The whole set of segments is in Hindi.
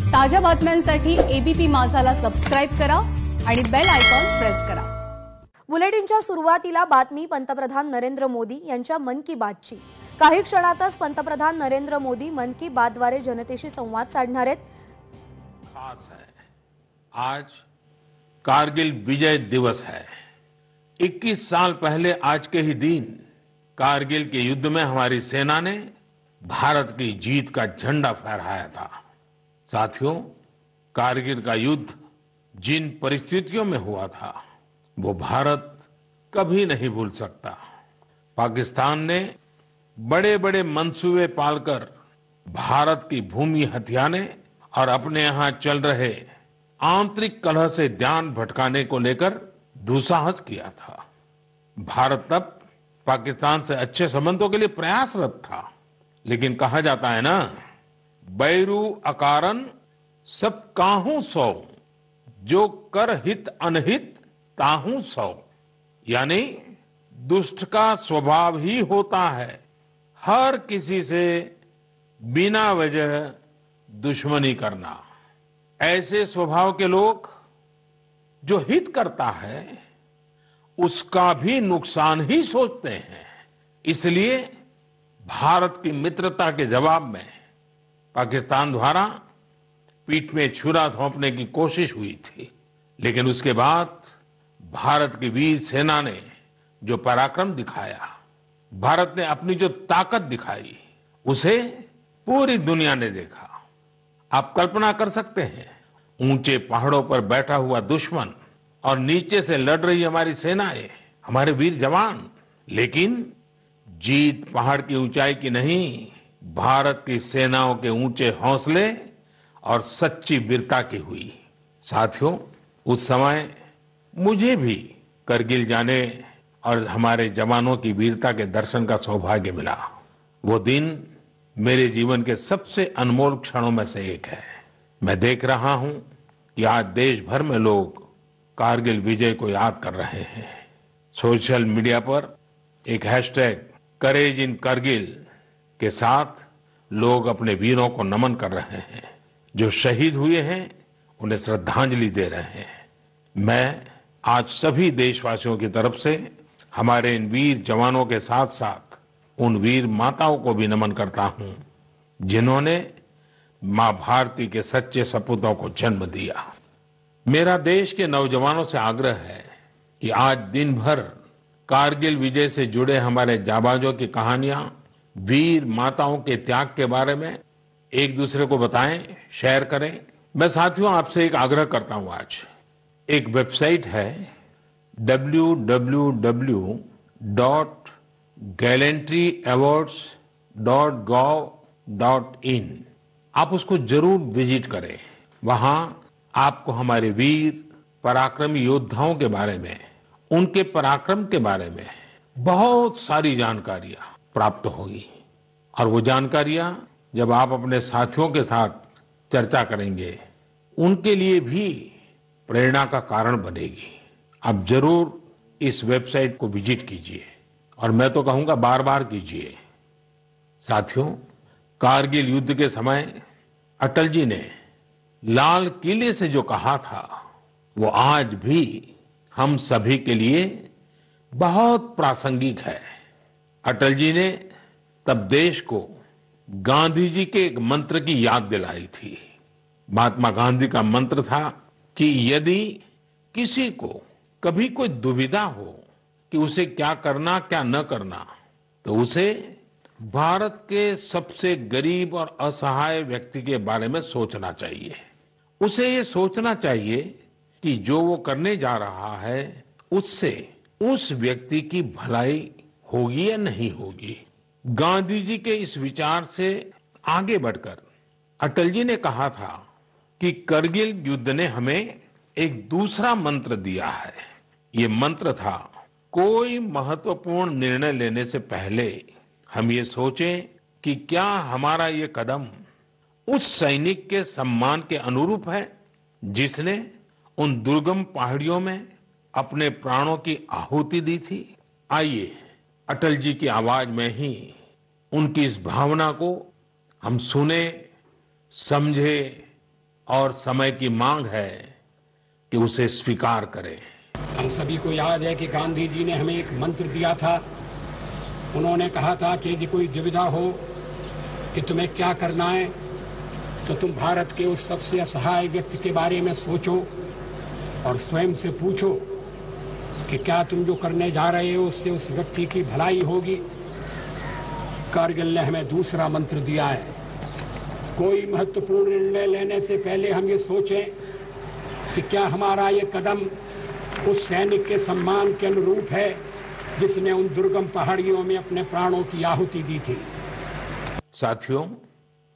ताज्या बातम्यांसाठी एबीपी माझाला सबस्क्राइब करा आणि बेल आयकॉन प्रेस करा। बुलेटिनच्या सुरुवातीला बातमी पंतप्रधान नरेंद्र मोदी यांच्या मन की बातची। काही क्षणातच पंतप्रधान नरेंद्र मोदी मन की बातद्वारे जनतेशी संवाद साधणार आहेत। खास है, आज कारगिल विजय दिवस है। 21 साल पहले आज के ही दिन कारगिल के युद्ध में हमारी सेना ने भारत की जीत का झंडा फहराया था। साथियों, कारगिल का युद्ध जिन परिस्थितियों में हुआ था वो भारत कभी नहीं भूल सकता। पाकिस्तान ने बड़े-बड़े मंसूबे पालकर भारत की भूमि हथियाने और अपने यहां चल रहे आंतरिक कलह से ध्यान भटकाने को लेकर दुस्साहस किया था। भारत तब पाकिस्तान से अच्छे संबंधों के लिए प्रयासरत था, लेकिन कहा जाता है ना, बैरू अकारन सब काहू सौ, जो कर हित अनहित ताहू सौ। यानी दुष्ट का स्वभाव ही होता है हर किसी से बिना वजह दुश्मनी करना। ऐसे स्वभाव के लोग जो हित करता है उसका भी नुकसान ही सोचते हैं। इसलिए भारत की मित्रता के जवाब में पाकिस्तान द्वारा पीठ में छुरा थोपने की कोशिश हुई थी, लेकिन उसके बाद भारत की वीर सेना ने जो पराक्रम दिखाया, भारत ने अपनी जो ताकत दिखाई, उसे पूरी दुनिया ने देखा। आप कल्पना कर सकते हैं, ऊंचे पहाड़ों पर बैठा हुआ दुश्मन और नीचे से लड़ रही हमारी सेनाएं, हमारे वीर जवान। लेकिन जीत पहाड़ की ऊंचाई की नहीं, भारत की सेनाओं के ऊंचे हौसले और सच्ची वीरता की हुई। साथियों, उस समय मुझे भी करगिल जाने और हमारे जवानों की वीरता के दर्शन का सौभाग्य मिला। वो दिन मेरे जीवन के सबसे अनमोल क्षणों में से एक है। मैं देख रहा हूं कि आज देश भर में लोग कारगिल विजय को याद कर रहे हैं। सोशल मीडिया पर एक हैशटैग करेज इन करगिल के साथ लोग अपने वीरों को नमन कर रहे हैं। जो शहीद हुए हैं उन्हें श्रद्धांजलि दे रहे हैं। मैं आज सभी देशवासियों की तरफ से हमारे इन वीर जवानों के साथ साथ उन वीर माताओं को भी नमन करता हूं जिन्होंने मां भारती के सच्चे सपूतों को जन्म दिया। मेरा देश के नौजवानों से आग्रह है कि आज दिन भर कारगिल विजय से जुड़े हमारे जाबाजों की कहानियां, वीर माताओं के त्याग के बारे में एक दूसरे को बताएं, शेयर करें। मैं साथियों आपसे एक आग्रह करता हूं। आज एक वेबसाइट है www.gallantryawards.gov.in। आप उसको जरूर विजिट करें। वहां आपको हमारे वीर पराक्रमी योद्धाओं के बारे में, उनके पराक्रम के बारे में बहुत सारी जानकारियां प्राप्त होगी। और वो जानकारियां जब आप अपने साथियों के साथ चर्चा करेंगे, उनके लिए भी प्रेरणा का कारण बनेगी। आप जरूर इस वेबसाइट को विजिट कीजिए और मैं तो कहूंगा बार बार कीजिए। साथियों, कारगिल युद्ध के समय अटल जी ने लाल किले से जो कहा था वो आज भी हम सभी के लिए बहुत प्रासंगिक है। अटल जी ने तब देश को गांधी जी के एक मंत्र की याद दिलाई थी। महात्मा गांधी का मंत्र था कि यदि किसी को कभी कोई दुविधा हो कि उसे क्या करना क्या न करना, तो उसे भारत के सबसे गरीब और असहाय व्यक्ति के बारे में सोचना चाहिए। उसे ये सोचना चाहिए कि जो वो करने जा रहा है उससे उस व्यक्ति की भलाई होगी या नहीं होगी। गांधी जी के इस विचार से आगे बढ़कर अटल जी ने कहा था कि करगिल युद्ध ने हमें एक दूसरा मंत्र दिया है। ये मंत्र था, कोई महत्वपूर्ण निर्णय लेने से पहले हम ये सोचें कि क्या हमारा ये कदम उस सैनिक के सम्मान के अनुरूप है जिसने उन दुर्गम पहाड़ियों में अपने प्राणों की आहुति दी थी। आइए अटल जी की आवाज में ही उनकी इस भावना को हम सुने, समझे और समय की मांग है कि उसे स्वीकार करें। हम सभी को याद है कि गांधी जी ने हमें एक मंत्र दिया था। उन्होंने कहा था कि यदि कोई दुविधा हो कि तुम्हें क्या करना है, तो तुम भारत के उस सबसे असहाय व्यक्ति के बारे में सोचो और स्वयं से पूछो कि क्या तुम जो करने जा रहे हो उससे उस व्यक्ति की भलाई होगी। कारगिल ने हमें दूसरा मंत्र दिया है, कोई महत्वपूर्ण निर्णय लेने से पहले हम ये सोचें कि क्या हमारा ये कदम उस सैनिक के सम्मान के अनुरूप है जिसने उन दुर्गम पहाड़ियों में अपने प्राणों की आहुति दी थी। साथियों,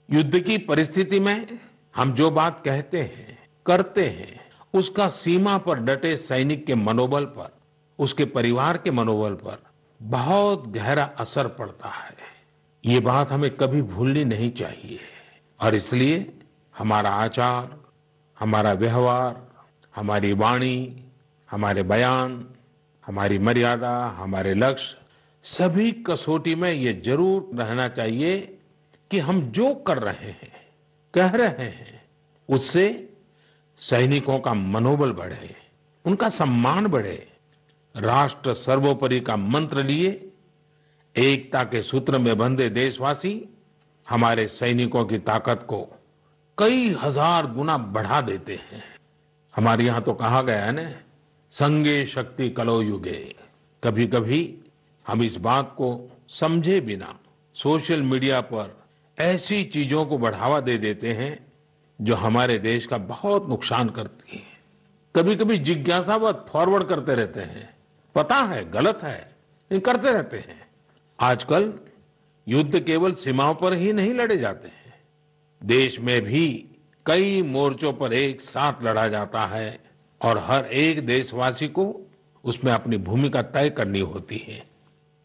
युद्ध की परिस्थिति में हम जो बात कहते हैं, करते हैं, उसका सीमा पर डटे सैनिक के मनोबल पर, उसके परिवार के मनोबल पर बहुत गहरा असर पड़ता है। ये बात हमें कभी भूलनी नहीं चाहिए और इसलिए हमारा आचार, हमारा व्यवहार, हमारी वाणी, हमारे बयान, हमारी मर्यादा, हमारे लक्ष्य, सभी कसौटी में ये जरूर रहना चाहिए कि हम जो कर रहे हैं, कह रहे हैं, उससे सैनिकों का मनोबल बढ़े, उनका सम्मान बढ़े। राष्ट्र सर्वोपरि का मंत्र लिए एकता के सूत्र में बंधे देशवासी हमारे सैनिकों की ताकत को कई हजार गुना बढ़ा देते हैं। हमारे यहां तो कहा गया है ना, संगे शक्ति कलो युगे। कभी कभी हम इस बात को समझे बिना सोशल मीडिया पर ऐसी चीजों को बढ़ावा दे देते हैं जो हमारे देश का बहुत नुकसान करती है। कभी कभी जिज्ञासावत फॉरवर्ड करते रहते हैं, पता है गलत है लेकिन करते रहते हैं। आजकल युद्ध केवल सीमाओं पर ही नहीं लड़े जाते हैं, देश में भी कई मोर्चों पर एक साथ लड़ा जाता है और हर एक देशवासी को उसमें अपनी भूमिका तय करनी होती है।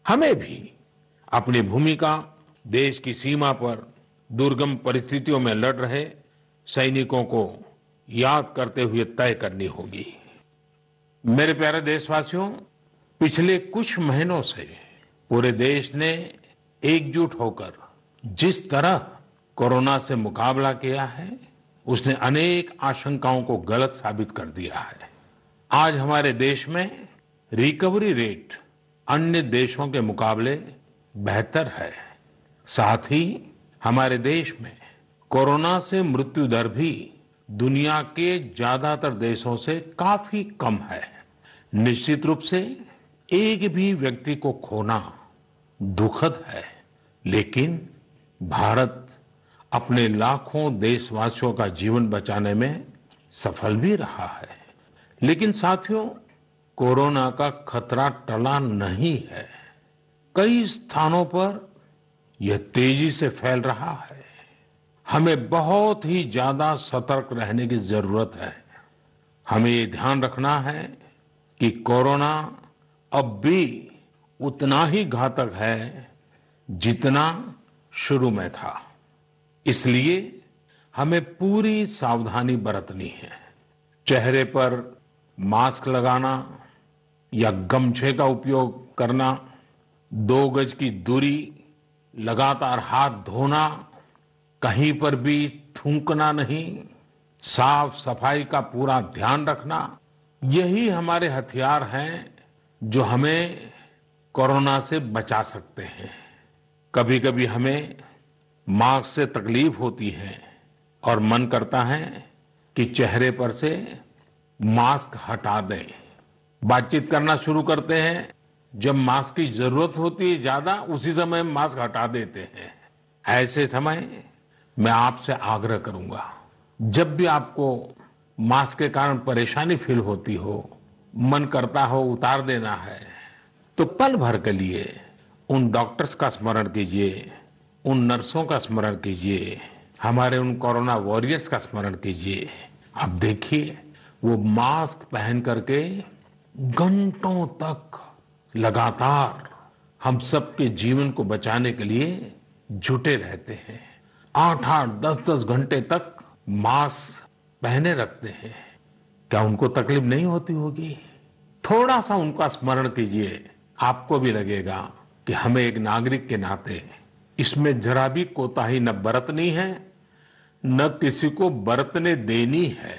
हमें भी अपनी भूमिका देश की सीमा पर दुर्गम परिस्थितियों में लड़ रहे सैनिकों को याद करते हुए तय करनी होगी। मेरे प्यारे देशवासियों, पिछले कुछ महीनों से पूरे देश ने एकजुट होकर जिस तरह कोरोना से मुकाबला किया है, उसने अनेक आशंकाओं को गलत साबित कर दिया है। आज हमारे देश में रिकवरी रेट अन्य देशों के मुकाबले बेहतर है। साथ ही हमारे देश में कोरोना से मृत्यु दर भी दुनिया के ज्यादातर देशों से काफी कम है। निश्चित रूप से एक भी व्यक्ति को खोना दुखद है, लेकिन भारत अपने लाखों देशवासियों का जीवन बचाने में सफल भी रहा है। लेकिन साथियों, कोरोना का खतरा टला नहीं है। कई स्थानों पर यह तेजी से फैल रहा है। हमें बहुत ही ज्यादा सतर्क रहने की जरूरत है। हमें ये ध्यान रखना है कि कोरोना अब भी उतना ही घातक है जितना शुरू में था। इसलिए हमें पूरी सावधानी बरतनी है। चेहरे पर मास्क लगाना या गमछे का उपयोग करना, 2 गज की दूरी, लगातार हाथ धोना, कहीं पर भी थूकना नहीं, साफ सफाई का पूरा ध्यान रखना, यही हमारे हथियार हैं जो हमें कोरोना से बचा सकते हैं। कभी कभी हमें मास्क से तकलीफ होती है और मन करता है कि चेहरे पर से मास्क हटा दें। बातचीत करना शुरू करते हैं, जब मास्क की जरूरत होती है ज्यादा, उसी समय मास्क हटा देते हैं। ऐसे समय मैं आपसे आग्रह करूंगा, जब भी आपको मास्क के कारण परेशानी फील होती हो, मन करता हो उतार देना है, तो पल भर के लिए उन डॉक्टर्स का स्मरण कीजिए, उन नर्सों का स्मरण कीजिए, हमारे उन कोरोना वॉरियर्स का स्मरण कीजिए। आप देखिए, वो मास्क पहन करके घंटों तक लगातार हम सबके जीवन को बचाने के लिए जुटे रहते हैं। 8-8, 10-10 घंटे तक मास्क पहने रखते हैं। क्या उनको तकलीफ नहीं होती होगी? थोड़ा सा उनका स्मरण कीजिए, आपको भी लगेगा कि हमें एक नागरिक के नाते इसमें जरा भी कोताही न बरतनी है, न किसी को बरतने देनी है।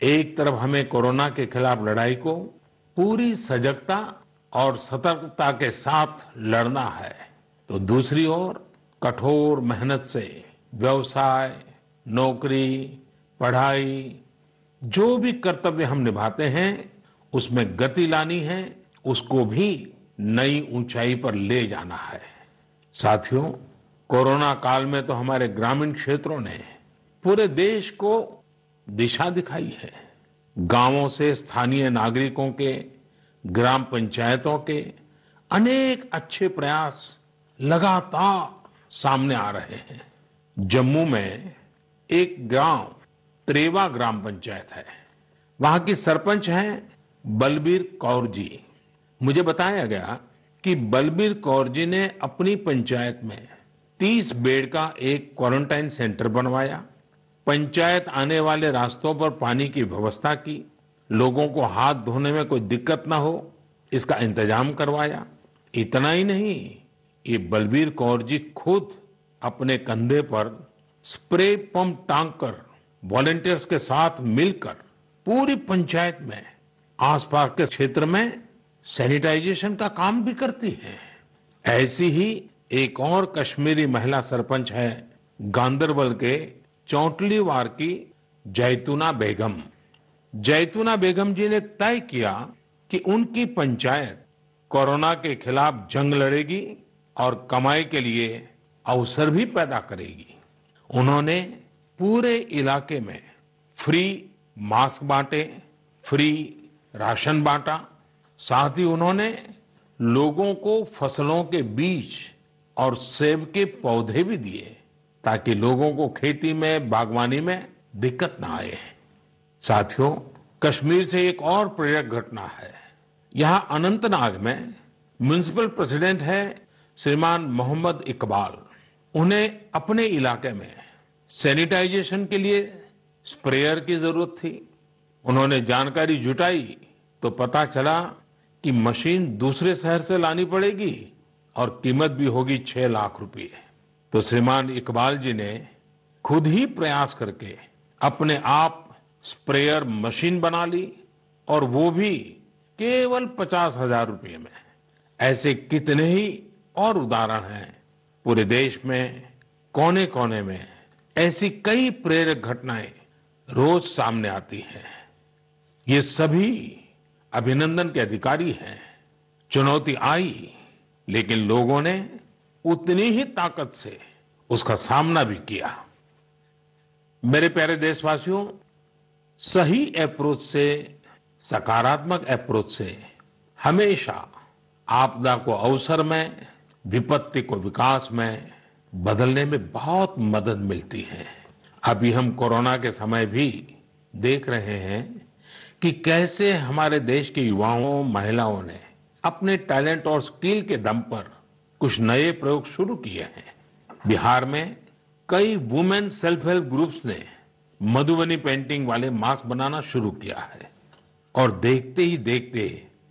एक तरफ हमें कोरोना के खिलाफ लड़ाई को पूरी सजगता और सतर्कता के साथ लड़ना है, तो दूसरी ओर कठोर मेहनत से व्यवसाय, नौकरी, पढ़ाई, जो भी कर्तव्य हम निभाते हैं उसमें गति लानी है, उसको भी नई ऊंचाई पर ले जाना है। साथियों, कोरोना काल में तो हमारे ग्रामीण क्षेत्रों ने पूरे देश को दिशा दिखाई है। गांवों से स्थानीय नागरिकों के, ग्राम पंचायतों के अनेक अच्छे प्रयास लगातार सामने आ रहे हैं। जम्मू में एक गांव त्रेवा ग्राम पंचायत है। वहां की सरपंच हैं बलबीर कौर जी। मुझे बताया गया कि बलबीर कौर जी ने अपनी पंचायत में 30 बेड का एक क्वारंटाइन सेंटर बनवाया, पंचायत आने वाले रास्तों पर पानी की व्यवस्था की, लोगों को हाथ धोने में कोई दिक्कत ना हो इसका इंतजाम करवाया। इतना ही नहीं, ये बलबीर कौर जी खुद अपने कंधे पर स्प्रे पंप टांग कर वॉलेंटियर्स के साथ मिलकर पूरी पंचायत में, आसपास के क्षेत्र में सैनिटाइजेशन का काम भी करती है। ऐसी ही एक और कश्मीरी महिला सरपंच है गांदरबल के चौटलीवार की जैतूना बेगम। जैतूना बेगम जी ने तय किया कि उनकी पंचायत कोरोना के खिलाफ जंग लड़ेगी और कमाई के लिए अवसर भी पैदा करेगी। उन्होंने पूरे इलाके में फ्री मास्क बांटे, फ्री राशन बांटा, साथ ही उन्होंने लोगों को फसलों के बीज और सेब के पौधे भी दिए ताकि लोगों को खेती में, बागवानी में दिक्कत ना आए। साथियों, कश्मीर से एक और प्रेरक घटना है। यहां अनंतनाग में म्युनिसिपल प्रेसिडेंट है श्रीमान मोहम्मद इकबाल। उन्हें अपने इलाके में सैनिटाइजेशन के लिए स्प्रेयर की जरूरत थी। उन्होंने जानकारी जुटाई तो पता चला कि मशीन दूसरे शहर से लानी पड़ेगी और कीमत भी होगी 6 लाख रुपए। तो श्रीमान इकबाल जी ने खुद ही प्रयास करके अपने आप स्प्रेयर मशीन बना ली और वो भी केवल 50,000 रुपये में। ऐसे कितने ही और उदाहरण हैं पूरे देश में, कोने कोने में ऐसी कई प्रेरक घटनाएं रोज सामने आती हैं। ये सभी अभिनंदन के अधिकारी हैं। चुनौती आई लेकिन लोगों ने उतनी ही ताकत से उसका सामना भी किया। मेरे प्यारे देशवासियों, सही अप्रोच से, सकारात्मक अप्रोच से हमेशा आपदा को अवसर में, विपत्ति को विकास में बदलने में बहुत मदद मिलती है। अभी हम कोरोना के समय भी देख रहे हैं कि कैसे हमारे देश के युवाओं, महिलाओं ने अपने टैलेंट और स्किल के दम पर कुछ नए प्रयोग शुरू किए हैं। बिहार में कई वुमेन सेल्फ हेल्प ग्रुप्स ने मधुबनी पेंटिंग वाले मास्क बनाना शुरू किया है और देखते ही देखते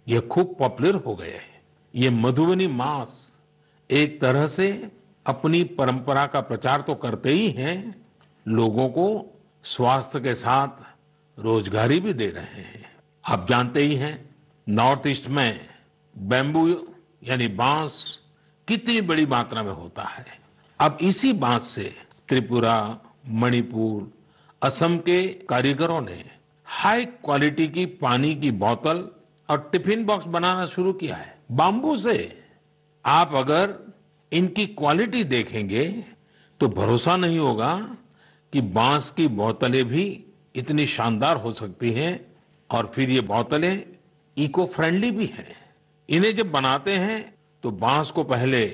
ये खूब पॉपुलर हो गए हैं। ये मधुबनी मास्क एक तरह से अपनी परंपरा का प्रचार तो करते ही हैं, लोगों को स्वास्थ्य के साथ रोजगारी भी दे रहे हैं। आप जानते ही हैं, नॉर्थ ईस्ट में बैम्बू यानी बांस कितनी बड़ी मात्रा में होता है। अब इसी बांस से त्रिपुरा, मणिपुर, असम के कारीगरों ने हाई क्वालिटी की पानी की बोतल और टिफिन बॉक्स बनाना शुरू किया है बाम्बू से। आप अगर इनकी क्वालिटी देखेंगे तो भरोसा नहीं होगा कि बांस की बोतलें भी इतनी शानदार हो सकती हैं और फिर ये बोतलें इको फ्रेंडली भी हैं। इन्हें जब बनाते हैं तो बांस को पहले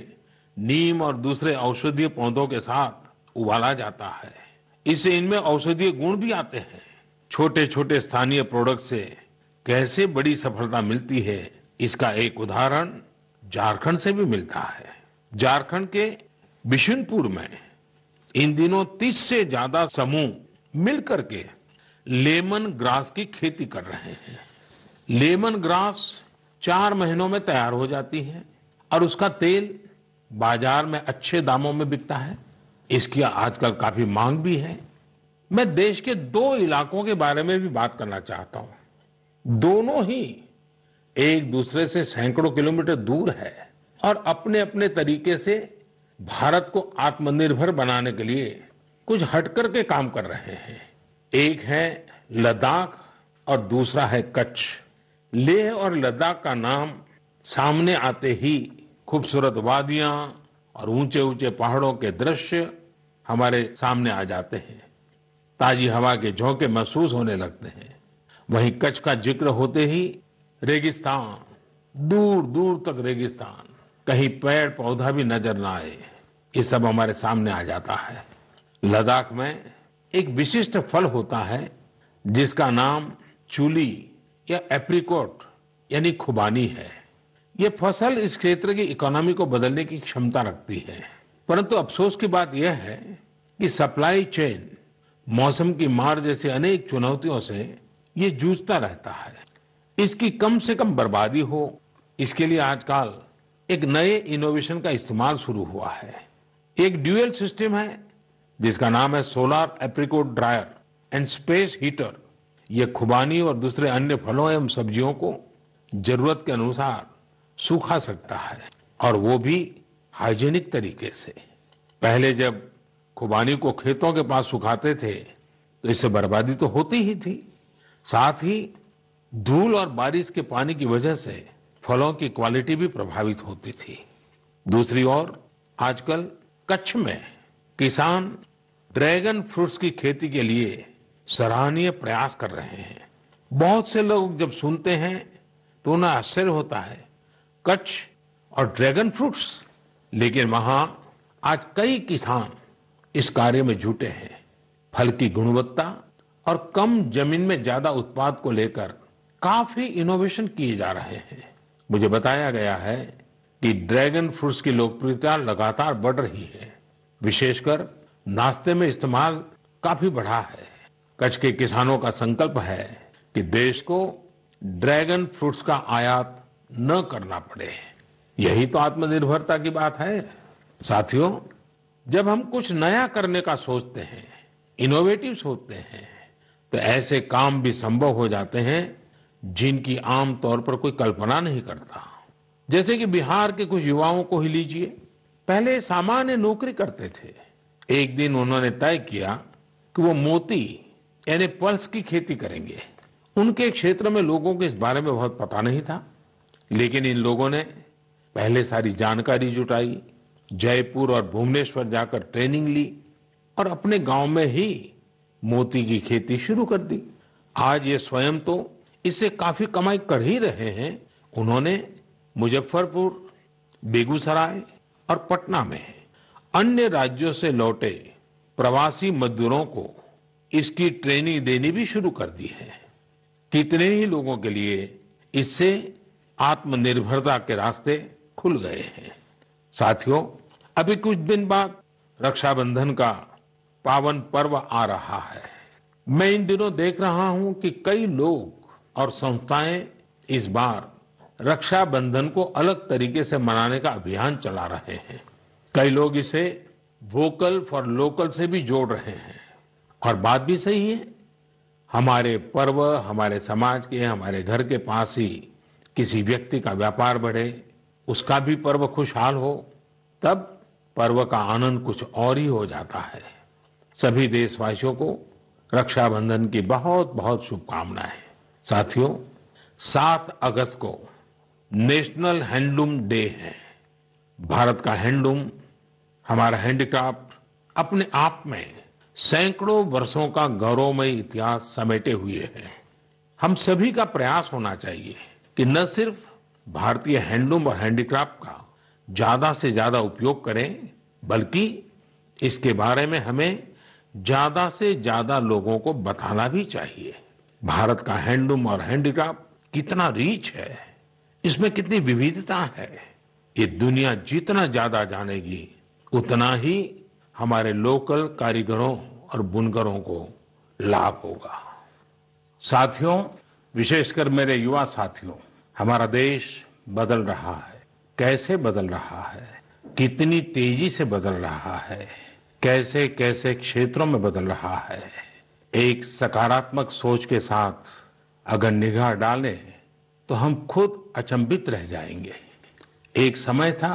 नीम और दूसरे औषधीय पौधों के साथ उबाला जाता है। इससे इनमें औषधीय गुण भी आते हैं। छोटे छोटे स्थानीय प्रोडक्ट से कैसे बड़ी सफलता मिलती है, इसका एक उदाहरण झारखंड से भी मिलता है। झारखंड के बिशुनपुर में इन दिनों 30 से ज्यादा समूह मिलकर के लेमन ग्रास की खेती कर रहे हैं। लेमन ग्रास 4 महीनों में तैयार हो जाती है और उसका तेल बाजार में अच्छे दामों में बिकता है। इसकी आजकल काफी मांग भी है। मैं देश के दो इलाकों के बारे में भी बात करना चाहता हूं। दोनों ही एक दूसरे से सैकड़ों किलोमीटर दूर है और अपने अपने तरीके से भारत को आत्मनिर्भर बनाने के लिए कुछ हटकर के काम कर रहे हैं। एक है लद्दाख और दूसरा है कच्छ। लेह और लद्दाख का नाम सामने आते ही खूबसूरत वादियां और ऊंचे ऊंचे पहाड़ों के दृश्य हमारे सामने आ जाते हैं। ताजी हवा के झोंके महसूस होने लगते हैं। वहीं कच्छ का जिक्र होते ही रेगिस्तान, दूर दूर तक रेगिस्तान, कहीं पेड़ पौधा भी नजर ना आए, ये सब हमारे सामने आ जाता है। लद्दाख में एक विशिष्ट फल होता है जिसका नाम चूली या एप्रिकॉट यानी खुबानी है। ये फसल इस क्षेत्र की इकोनॉमी को बदलने की क्षमता रखती है, परंतु अफसोस की बात यह है कि सप्लाई चेन, मौसम की मार जैसे अनेक चुनौतियों से ये जूझता रहता है। इसकी कम से कम बर्बादी हो, इसके लिए आजकल एक नए इनोवेशन का इस्तेमाल शुरू हुआ है। एक ड्यूअल सिस्टम है जिसका नाम है solar apricot dryer and space heater. ये खुबानी और दूसरे अन्य फलों एवं सब्जियों को जरूरत के अनुसार सूखा सकता है, और वो भी हाइजीनिक तरीके से। पहले जब खुबानी को खेतों के पास सुखाते थे तो इससे बर्बादी तो होती ही थी, साथ ही धूल और बारिश के पानी की वजह से फलों की क्वालिटी भी प्रभावित होती थी। दूसरी ओर आजकल कच्छ में किसान ड्रैगन फ्रूट्स की खेती के लिए सराहनीय प्रयास कर रहे हैं। बहुत से लोग जब सुनते हैं तो उन्हें आश्चर्य होता है, कच्छ और ड्रैगन फ्रूट्स, लेकिन वहां आज कई किसान इस कार्य में जुटे हैं। फल की गुणवत्ता और कम जमीन में ज्यादा उत्पाद को लेकर काफी इनोवेशन किए जा रहे हैं। मुझे बताया गया है कि ड्रैगन फ्रूट्स की लोकप्रियता लगातार बढ़ रही है, विशेषकर नाश्ते में इस्तेमाल काफी बढ़ा है। कच्छ के किसानों का संकल्प है कि देश को ड्रैगन फ्रूट्स का आयात न करना पड़े। यही तो आत्मनिर्भरता की बात है। साथियों, जब हम कुछ नया करने का सोचते हैं, इनोवेटिव सोचते हैं, तो ऐसे काम भी संभव हो जाते हैं जिनकी आम तौर पर कोई कल्पना नहीं करता। जैसे कि बिहार के कुछ युवाओं को ही लीजिए। पहले सामान्य नौकरी करते थे। एक दिन उन्होंने तय किया कि वो मोती यानी पल्स की खेती करेंगे। उनके क्षेत्र में लोगों को इस बारे में बहुत पता नहीं था, लेकिन इन लोगों ने पहले सारी जानकारी जुटाई, जयपुर और भुवनेश्वर जाकर ट्रेनिंग ली और अपने गांव में ही मोती की खेती शुरू कर दी। आज ये स्वयं तो इससे काफी कमाई कर ही रहे हैं। उन्होंने मुजफ्फरपुर, बेगूसराय और पटना में अन्य राज्यों से लौटे प्रवासी मजदूरों को इसकी ट्रेनिंग देनी भी शुरू कर दी है। कितने ही लोगों के लिए इससे आत्मनिर्भरता के रास्ते खुल गए हैं। साथियों, अभी कुछ दिन बाद रक्षाबंधन का पावन पर्व आ रहा है। मैं इन दिनों देख रहा हूं कि कई लोग और संस्थाएं इस बार रक्षाबंधन को अलग तरीके से मनाने का अभियान चला रहे हैं। कई लोग इसे वोकल फॉर लोकल से भी जोड़ रहे हैं, और बात भी सही है। हमारे पर्व हमारे समाज के, हमारे घर के पास ही किसी व्यक्ति का व्यापार बढ़े, उसका भी पर्व खुशहाल हो, तब पर्व का आनंद कुछ और ही हो जाता है। सभी देशवासियों को रक्षाबंधन की बहुत बहुत शुभकामनाएं। साथियों, 7 अगस्त को नेशनल हैंडलूम डे है। भारत का हैंडलूम, हमारा हैंडीक्राफ्ट अपने आप में सैकड़ों वर्षों का गौरवमय इतिहास समेटे हुए है। हम सभी का प्रयास होना चाहिए कि न सिर्फ भारतीय हैंडलूम और हैंडीक्राफ्ट का ज्यादा से ज्यादा उपयोग करें, बल्कि इसके बारे में हमें ज्यादा से ज्यादा लोगों को बताना भी चाहिए। भारत का हैंडलूम और हैंडीक्राफ्ट कितना रिच है, इसमें कितनी विविधता है, ये दुनिया जितना ज्यादा जानेगी उतना ही हमारे लोकल कारीगरों और बुनकरों को लाभ होगा। साथियों, विशेषकर मेरे युवा साथियों, हमारा देश बदल रहा है। कैसे बदल रहा है, कितनी तेजी से बदल रहा है, कैसे कैसे क्षेत्रों में बदल रहा है, एक सकारात्मक सोच के साथ अगर निगाह डालें तो हम खुद अचंभित रह जाएंगे। एक समय था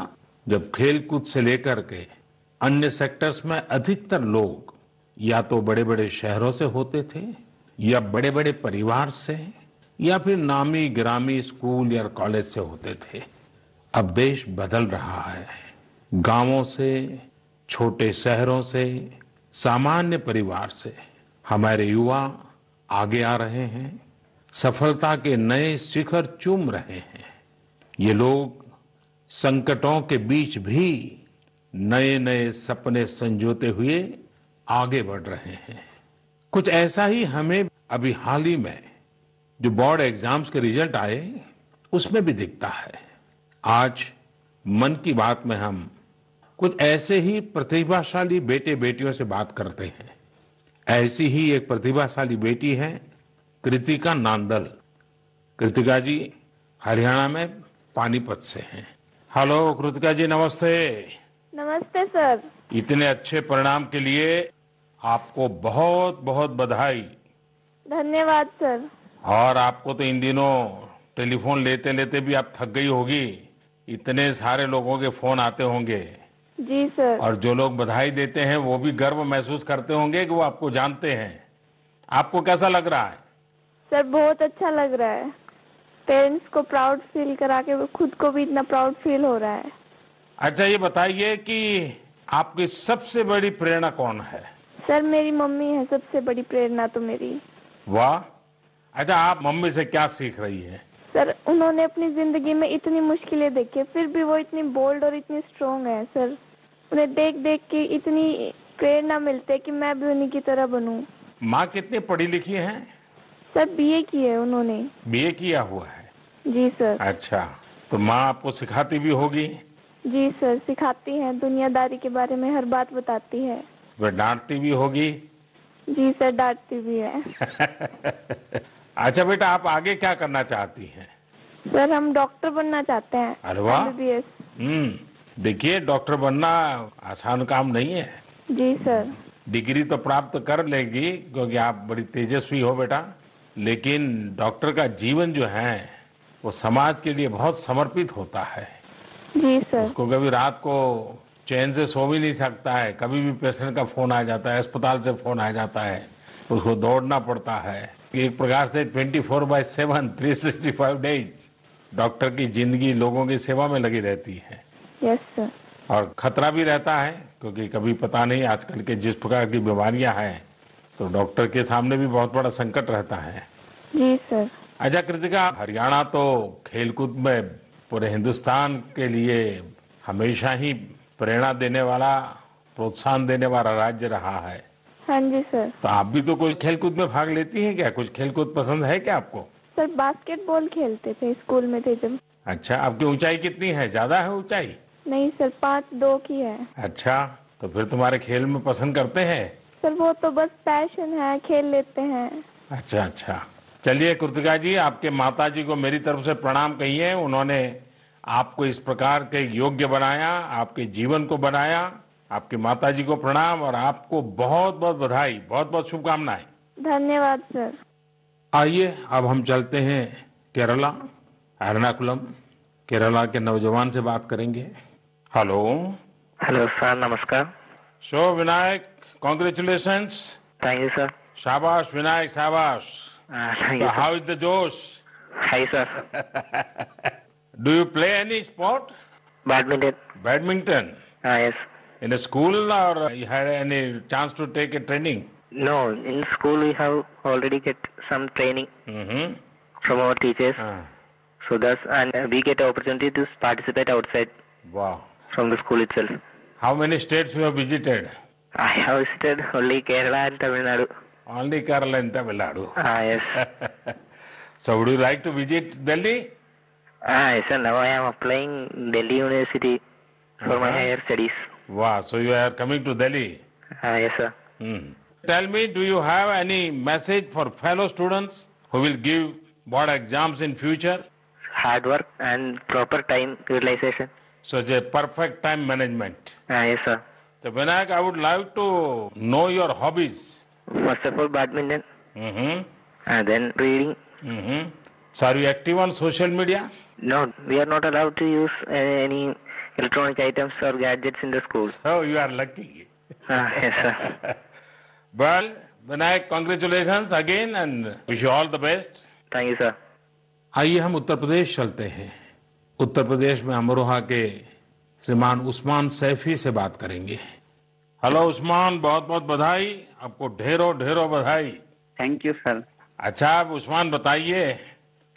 जब खेलकूद से लेकर के अन्य सेक्टर्स में अधिकतर लोग या तो बड़े बड़े शहरों से होते थे या बड़े बड़े परिवार से या फिर नामी गिरामी स्कूल या कॉलेज से होते थे। अब देश बदल रहा है। गांवों से, छोटे शहरों से, सामान्य परिवार से हमारे युवा आगे आ रहे हैं, सफलता के नए शिखर चूम रहे हैं। ये लोग संकटों के बीच भी नए नए सपने संजोते हुए आगे बढ़ रहे हैं। कुछ ऐसा ही हमें अभी हाल ही में जो बोर्ड एग्जाम्स के रिजल्ट आए उसमें भी दिखता है। आज मन की बात में हम कुछ ऐसे ही प्रतिभाशाली बेटे बेटियों से बात करते हैं। ऐसी ही एक प्रतिभाशाली बेटी है कृतिका नांदल। कृतिका जी हरियाणा में पानीपत से हैं। हेलो कृतिका जी, नमस्ते। नमस्ते सर। इतने अच्छे परिणाम के लिए आपको बहुत बहुत बधाई। धन्यवाद सर। और आपको तो इन दिनों टेलीफोन लेते लेते भी आप थक गई होगी, इतने सारे लोगों के फोन आते होंगे। जी सर। और जो लोग बधाई देते हैं वो भी गर्व महसूस करते होंगे कि वो आपको जानते हैं। आपको कैसा लग रहा है? सर बहुत अच्छा लग रहा है। पेरेंट्स को प्राउड फील करा के खुद को भी इतना प्राउड फील हो रहा है। अच्छा, ये बताइए कि आपकी सबसे बड़ी प्रेरणा कौन है? सर मेरी मम्मी है सबसे बड़ी प्रेरणा तो मेरी। वाह। अच्छा, आप मम्मी से क्या सीख रही है? सर उन्होंने अपनी जिंदगी में इतनी मुश्किलें देखी, फिर भी वो इतनी बोल्ड और इतनी स्ट्रोंग है। सर उन्हें देख देख के इतनी प्रेरणा मिलती है कि मैं भी उन्हीं की तरह बनूं। माँ कितनी पढ़ी लिखी हैं? सर बीए की है उन्होंने। बीए किया हुआ है? जी सर। अच्छा, तो माँ आपको सिखाती भी होगी? जी सर सिखाती हैं, दुनियादारी के बारे में हर बात बताती है। वह डांटती भी होगी? जी सर डांटती भी है। अच्छा बेटा, आप आगे क्या करना चाहती हैं? सर हम डॉक्टर बनना चाहते हैं। अरे वाह। MBBS। देखिए, डॉक्टर बनना आसान काम नहीं है। जी सर। डिग्री तो प्राप्त कर लेगी क्योंकि आप बड़ी तेजस्वी हो बेटा, लेकिन डॉक्टर का जीवन जो है वो समाज के लिए बहुत समर्पित होता है। जी सर। उसको कभी रात को चैन से सो भी नहीं सकता है, कभी भी पेशेंट का फोन आ जाता है, अस्पताल से फोन आ जाता है, उसको दौड़ना पड़ता है। एक प्रकार से 24/7 365 डेज डॉक्टर की जिंदगी लोगों की सेवा में लगी रहती है। Yes sir. और खतरा भी रहता है क्योंकि कभी पता नहीं आजकल के जिस प्रकार की बीमारियां हैं, तो डॉक्टर के सामने भी बहुत बड़ा संकट रहता है। जी सर। अच्छा कृतिका, हरियाणा तो खेलकूद में पूरे हिंदुस्तान के लिए हमेशा ही प्रेरणा देने वाला, प्रोत्साहन देने वाला राज्य रहा है। हाँ जी सर। तो आप भी तो कोई खेलकूद में भाग लेती हैं क्या? कुछ खेलकूद पसंद है क्या आपको? सर बास्केटबॉल खेलते थे स्कूल में थे जब। अच्छा, आपकी ऊंचाई कितनी है? ज्यादा है ऊंचाई? नहीं सर 5'2" की है। अच्छा, तो फिर तुम्हारे खेल में पसंद करते हैं? सर वो तो बस पैशन है, खेल लेते हैं। अच्छा अच्छा, चलिए कृतिका जी, आपके माता जी को मेरी तरफ से प्रणाम कहिए। उन्होंने आपको इस प्रकार के योग्य बनाया, आपके जीवन को बनाया। आपकी माता जी को प्रणाम और आपको बहुत बहुत बधाई, बहुत बहुत शुभकामनाएं। धन्यवाद सर। आइए अब हम चलते हैं केरला, एर्नाकुलम। केरला के नौजवान से बात करेंगे। हेलो। हेलो सर, नमस्कार। So Vinayak, congratulations. Thank you sir. शाबाश विनायक, शाबाश। Thank you how is the josh? Hi sir. Do you play any sport? Badminton. Badminton? Yes. In a school or you had any chance to take a training? No, in school we have already get some training Mm-hmm. from our teachers. Ah, So thus, and we get opportunity to participate outside wow. from the school itself. How many states you have visited? I have visited only Kerala and Tamil Nadu. Only Kerala and Tamil Nadu. Yes. So would you like to visit Delhi? Yes, sir. Now I am applying Delhi University for my higher studies. Wow, so you are coming to Delhi. Yes, sir. Hmm. Tell me, do you have any message for fellow students who will give board exams in future? Hard work and proper time utilization. So it's a perfect time management. Yes, sir. So Vinayak, I would like to know your hobbies. First of all, badminton, Mm-hmm. and then reading. Mm-hmm. So are you active on social media? No, we are not allowed to use any electronic items or gadgets in the school. So you are lucky. Yes, sir. Well, Vinayak, congratulations again and wish you all the best. Thank you, sir. आइए हम उत्तर प्रदेश चलते हैं। उत्तर प्रदेश में अमरोहा के श्रीमान उस्मान सैफी से बात करेंगे। हेलो उस्मान, बहुत बहुत बधाई, आपको ढेरों ढेरों बधाई। Thank you sir. अच्छा, अब उस्मान बताइए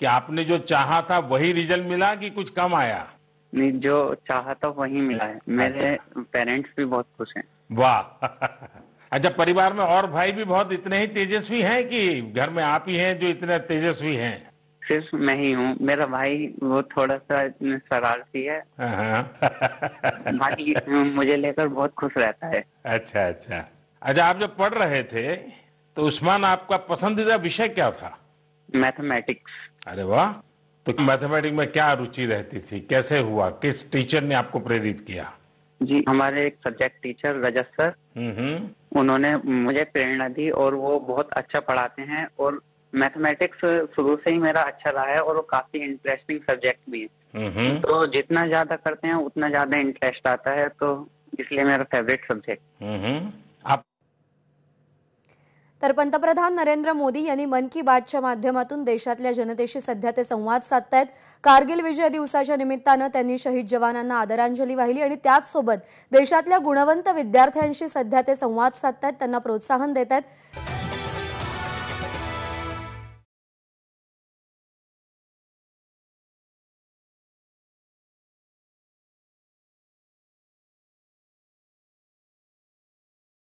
कि आपने जो चाहा था वही रिजल्ट मिला कि कुछ कम आया? नहीं, जो चाहा था वही मिला है। मेरे पेरेंट्स भी बहुत खुश हैं। वाह। अच्छा, परिवार में और भाई भी बहुत इतने ही तेजस्वी हैं कि घर में आप ही हैं जो इतने तेजस्वी हैं? सिर्फ मैं ही हूँ। मेरा भाई वो थोड़ा सा शरारती है, बाकी मुझे लेकर बहुत खुश रहता है। अच्छा अच्छा। अच्छा, आप जब पढ़ रहे थे तो उस्मान आपका पसंदीदा विषय क्या था? मैथमेटिक्स। अरे वाह। तो मैथमेटिक्स में क्या रुचि रहती थी, कैसे हुआ, किस टीचर ने आपको प्रेरित किया? जी, हमारे एक सब्जेक्ट टीचर रजत सर, उन्होंने मुझे प्रेरणा दी और वो बहुत अच्छा पढ़ाते हैं और मैथमेटिक्स शुरू से ही मेरा अच्छा रहा है और वो काफी इंटरेस्टिंग सब्जेक्ट भी है। तो जितना ज्यादा करते हैं उतना ज्यादा इंटरेस्ट आता है, तो इसलिए मेरा फेवरेट सब्जेक्ट। आप तर पंतप्रधान नरेंद्र मोदी यांनी मन की बातच्या माध्यमातून देशातल्या जनतेशी सध्या ते संवाद साधतायत। कारगिल विजय दिवसाच्या निमित्तानं त्यांनी शहीद जवानांना आदरांजली वाहिली आणि त्याचसोबत देशातल्या गुणवंत विद्यार्थ्यांशी सध्या ते संवाद साधतायत, त्यांना प्रोत्साहन देत आहेत।